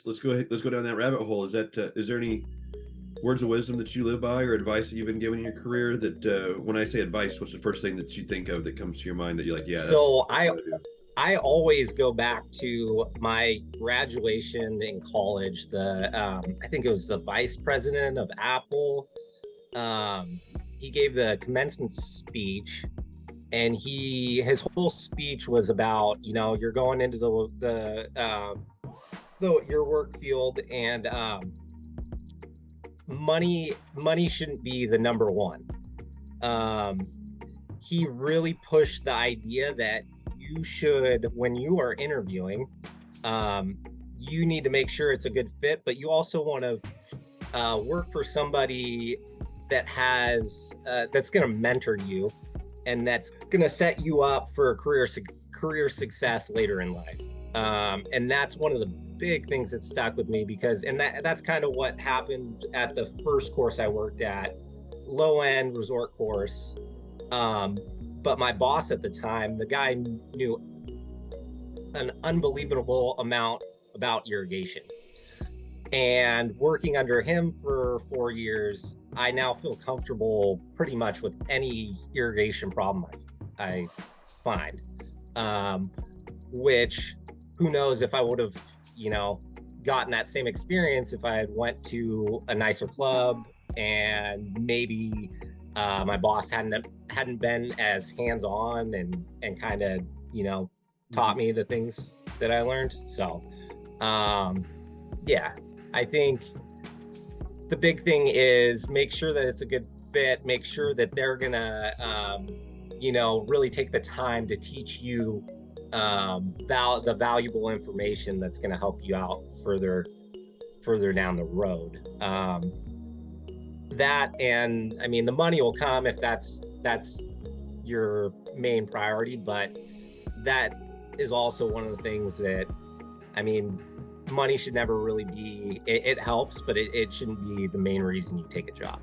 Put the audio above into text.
let's go ahead. Let's go down that rabbit hole. Is there any words of wisdom that you live by, or advice that you've been given in your career? That when I say advice, what's the first thing that you think of that comes to your mind that you're like, yeah, So that's I what I do. I always go back to my graduation in college. I think it was the vice president of Apple. Um, he gave the commencement speech, and his whole speech was about, you're going into your work field, and money shouldn't be the number one. Um, he really pushed the idea that you should, when you are interviewing, um, you need to make sure it's a good fit, but you also want to work for somebody that's going to mentor you, and that's going to set you up for career success later in life. And that's one of the big things that stuck with me, because that's kind of what happened at the first course I worked at, low end resort course. But my boss at the time, the guy knew an unbelievable amount about irrigation. And working under him for 4 years, I now feel comfortable pretty much with any irrigation problem I find. Which, who knows if I would have, gotten that same experience if I had went to a nicer club, and maybe my boss hadn't been as hands-on and kind of, taught me the things that I learned. So yeah, I think the big thing is make sure that it's a good fit, make sure that they're gonna really take the time to teach you the valuable information that's going to help you out further down the road. That, and I mean, the money will come if that's your main priority, but that is also one of the things that, I mean, money should never really be, it helps, but it shouldn't be the main reason you take a job.